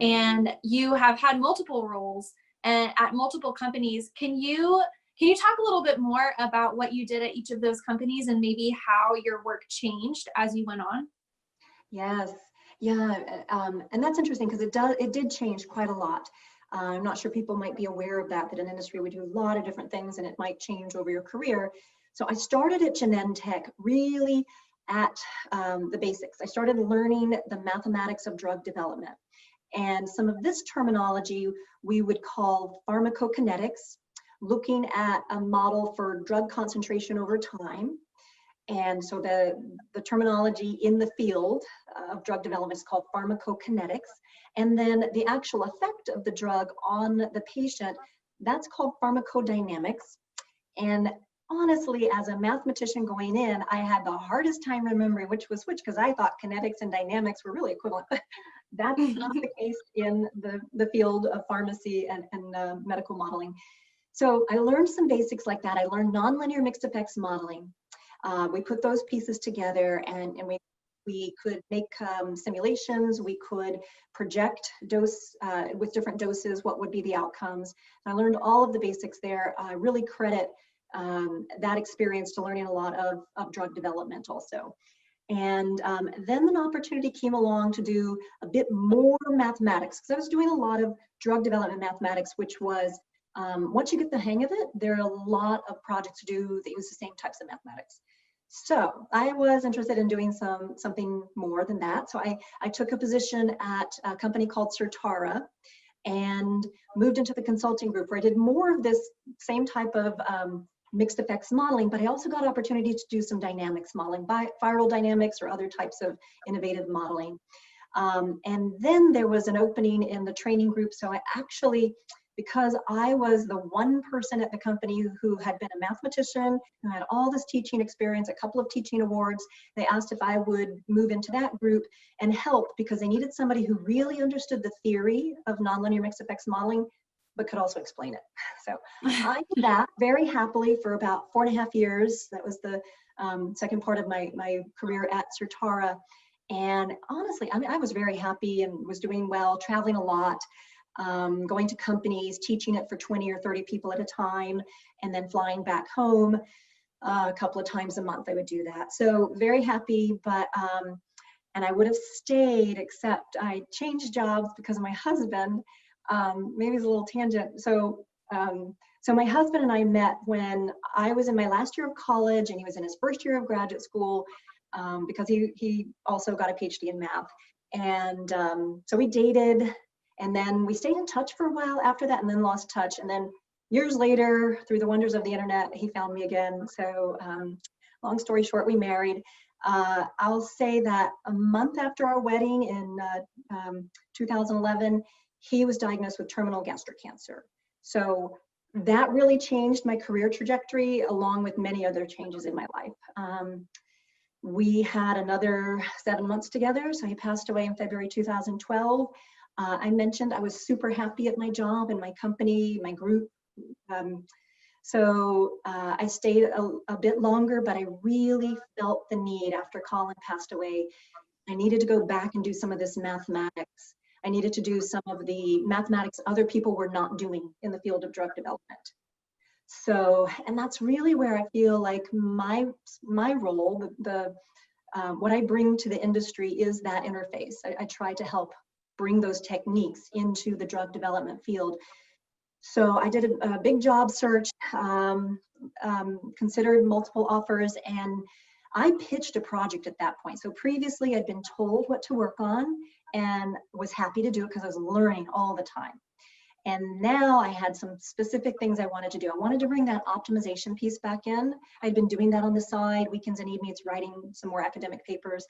and you have had multiple roles and at multiple companies. Can you talk a little bit more about what you did at each of those companies and maybe how your work changed as you went on? Yes, yeah, and that's interesting because it did change quite a lot. I'm not sure people might be aware of that in industry we do a lot of different things and it might change over your career. So I started at Genentech really at the basics. I started learning the mathematics of drug development. And some of this terminology we would call pharmacokinetics, looking at a model for drug concentration over time. And so the terminology in the field of drug development is called pharmacokinetics. And then the actual effect of the drug on the patient, that's called pharmacodynamics. And honestly, as a mathematician going in, I had the hardest time remembering which was which because I thought kinetics and dynamics were really equivalent. That's not the case in the field of pharmacy and medical modeling. So I learned some basics like that. I learned nonlinear mixed effects modeling. We put those pieces together and we could make simulations. We could project dose with different doses, what would be the outcomes. And I learned all of the basics there. I really credit that experience to learning a lot of drug development also. And then an opportunity came along to do a bit more mathematics because I was doing a lot of drug development mathematics, which was once you get the hang of it, there are a lot of projects to do that use the same types of mathematics. So I was interested in doing something more than that. So I took a position at a company called Certara and moved into the consulting group where I did more of this same type of mixed effects modeling, but I also got opportunity to do some dynamics modeling, viral dynamics or other types of innovative modeling. And then there was an opening in the training group. So I actually, because I was the one person at the company who had been a mathematician, who had all this teaching experience, a couple of teaching awards, they asked if I would move into that group and help because they needed somebody who really understood the theory of nonlinear mixed effects modeling, but could also explain it. So I did that very happily for about 4.5 years. That was the second part of my career at Certara. And honestly, I mean, I was very happy and was doing well, traveling a lot. Going to companies, teaching it for 20 or 30 people at a time, and then flying back home a couple of times a month. I would do that. So very happy, but and I would have stayed, except I changed jobs because of my husband. Maybe it's a little tangent. So my husband and I met when I was in my last year of college, and he was in his first year of graduate school because he also got a Ph.D. in math. And so we dated. And then we stayed in touch for a while after that and then lost touch. And then years later, through the wonders of the internet, he found me again. So long story short, we married. I'll say that a month after our wedding in 2011, he was diagnosed with terminal gastric cancer. So that really changed my career trajectory along with many other changes in my life. We had another 7 months together. So he passed away in February 2012. I mentioned I was super happy at my job and my company, my group. So I stayed a bit longer, but I really felt the need after Colin passed away. I needed to go back and do some of this mathematics. I needed to do some of the mathematics other people were not doing in the field of drug development. So, and that's really where I feel like my role, what I bring to the industry is that interface. I try to help bring those techniques into the drug development field. So I did a big job search, considered multiple offers, and I pitched a project at that point. So previously I'd been told what to work on and was happy to do it because I was learning all the time. And now I had some specific things I wanted to do. I wanted to bring that optimization piece back in. I'd been doing that on the side, weekends and evenings, writing some more academic papers,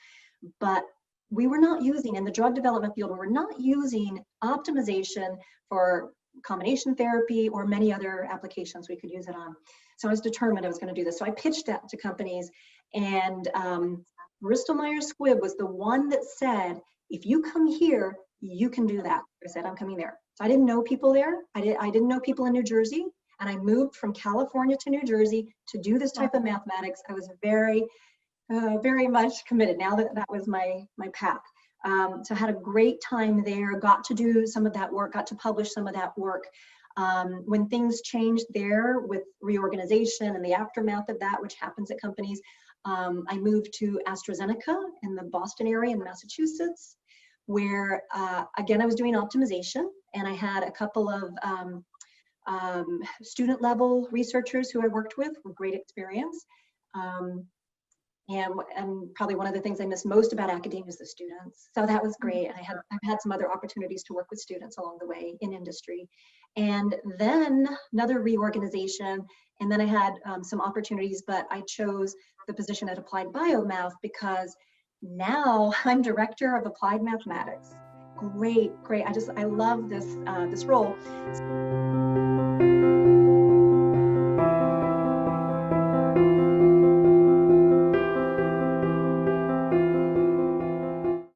but we were not using, in the drug development field, we were not using optimization for combination therapy or many other applications we could use it on. So I was determined I was going to do this. So I pitched that to companies, and Bristol Myers Squibb was the one that said, if you come here, you can do that. I said, I'm coming there. So I didn't know people there. I didn't know people in New Jersey. And I moved from California to New Jersey to do this type of mathematics. I was very much committed. Now that was my path. So I had a great time there, got to do some of that work, got to publish some of that work. When things changed there with reorganization and the aftermath of that, which happens at companies, I moved to AstraZeneca in the Boston area in Massachusetts, where again, I was doing optimization, and I had a couple of student level researchers who I worked with great experience. And probably one of the things I miss most about academia is the students. So that was great. And I've had some other opportunities to work with students along the way in industry. And then another reorganization. And then I had some opportunities, but I chose the position at Applied BioMath because now I'm director of applied mathematics. Great. I love this, this role.